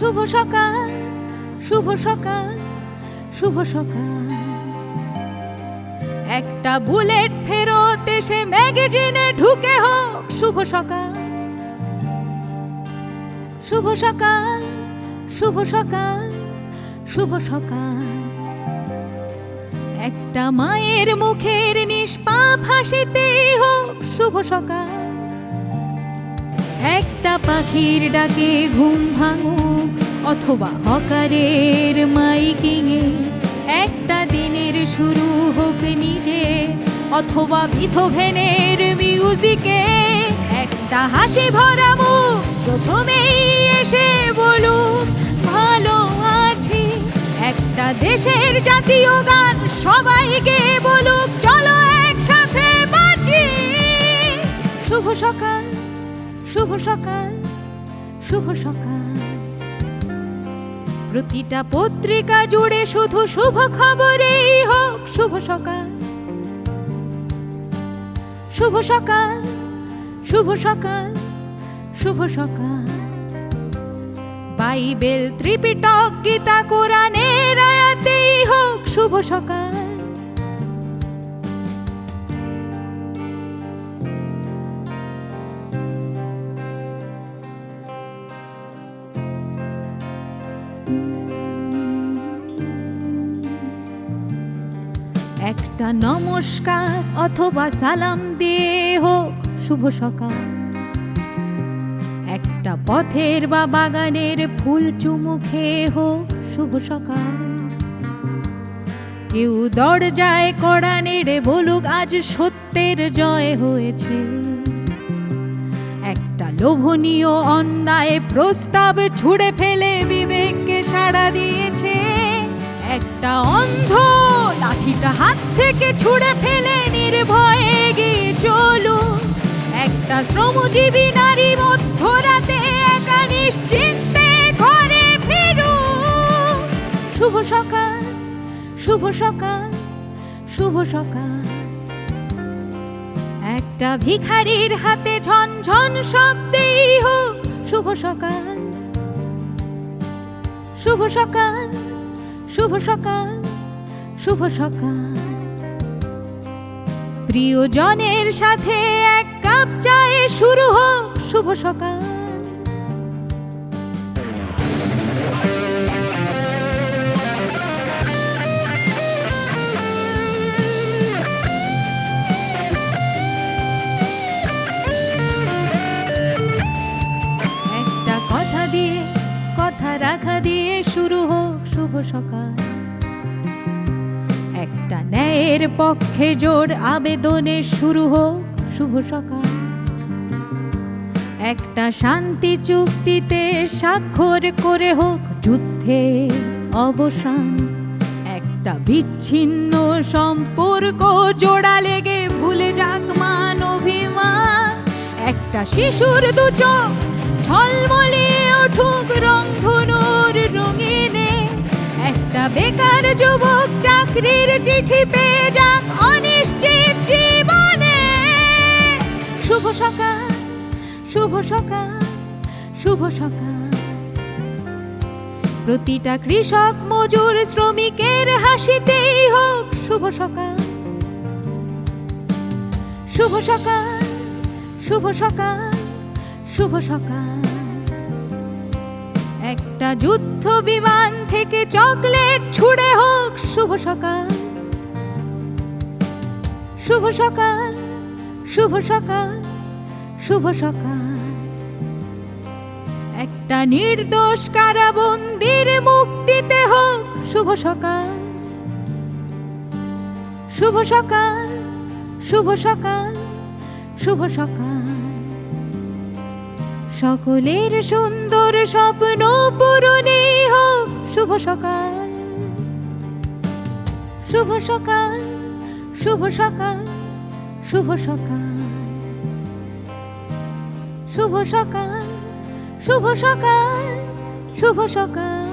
শুভ সকাল, শুভ সকাল, শুভ সকাল। একটা বুলেট ফেরত এসে ম্যাগাজিনে ঢুকে হোক শুভ সকাল, শুভ সকাল, শুভ সকাল, শুভ সকাল। একটা মায়ের মুখের নিষ্পাপ হাসিতেই হোক শুভ সকাল। একটা পাখির ডাকে ঘুম ভাঙুক অথবা হকারের মাইকিংয়ে, একটা দিনের শুরু হোক নিজে অথবা বিথোভেনের মিউজিকে। একটা হাসি ভরা মুখ প্রথমেই এসে বলুক ভালো আছি। একটা দেশের জাতীয় গান সবাইকে বলুক চলো একসাথে বাঁচি। শুভ সকাল, শুভ সকাল, শুভ সকাল। প্রতিটা পত্রিকা জুড়ে শুধু শুভ খবরেই হোক শুভ সকাল, শুভ সকাল, শুভ সকাল, শুভ সকাল। বাইবেল, ত্রিপিটক, গীতা, কোরআনের আয়াতেই হোক শুভ সকাল। একটা নমস্কার অথবা সালাম দিয়ে হোক শুভ সকাল। একটা পথের বা বাগানের ফুল চুমু খেয়ে হোক শুভ সকাল। কেউ দরজায় কড়া নেড়ে বলুক আজ সত্যের জয় হয়েছে। একটা লোভনীয় অন্যায় প্রস্তাব ছুঁড়ে ফেলে বিবেককে সাড়া দিয়েছে। একটা অন্ধ লাঠিটা হাত থেকে ছুঁড়ে ফেলে নির্ভয়ে এগিয়ে চলুন। একটা শ্রমজীবী নারী মধ্যরাতে একা নিশ্চিন্তে ঘরে ফিরুন। শুভ সকাল, শুভ সকাল, শুভ সকাল। একটা ভিখারির হাতে ঝনঝন শব্দেই হোক শুভ সকাল, শুভ সকাল, শুভ সকাল, শুভ সকাল। প্রিয়জনের সাথে এক কাপ চায়ে শুরু হোক শুভ সকাল। একটা কথা দিয়ে কথা রাখা দিয়ে শুরু হোক শুভ সকাল। একটা ন্যায়ের পক্ষে জোর আবেদনে শুরু হোক শুভ সকাল। একটা শান্তি চুক্তিতে স্বাক্ষর করে হোক যুদ্ধে অবসান। একটা বিচ্ছিন্ন সম্পর্ক জোড়া লেগে ভুলে যাক মান অভিমান। একটা শিশুর দু চোখ ঝলমলিয়ে উঠুক রংধনুর রঙিনে। একটা বেকার যুবক চাকরির চিঠি পেয়ে যাক অনিশ্চিত জীবনে। শুভ সকাল, শুভ সকাল, শুভ সকাল। প্রতিটা কৃষক মজুর শ্রমিকের হাসিতেই হোক শুভ সকাল, শুভ সকাল, শুভ সকাল, শুভ সকাল। একটা যুদ্ধ বিমান থেকে চকলেট ছুড়ে হোক শুভ সকাল, শুভ সকাল, শুভ সকাল, শুভ সকাল। একটা নির্দোষ কারাবন্দির মুক্তিতে হোক শুভ সকাল, শুভ সকাল, শুভ সকাল, শুভ সকাল। সকলের সুন্দর স্বপ্ন পূরণেই হোক শুভ সকাল, শুভ সকাল, শুভ সকাল, শুভ সকাল, শুভ সকাল, শুভ সকাল, শুভ সকাল।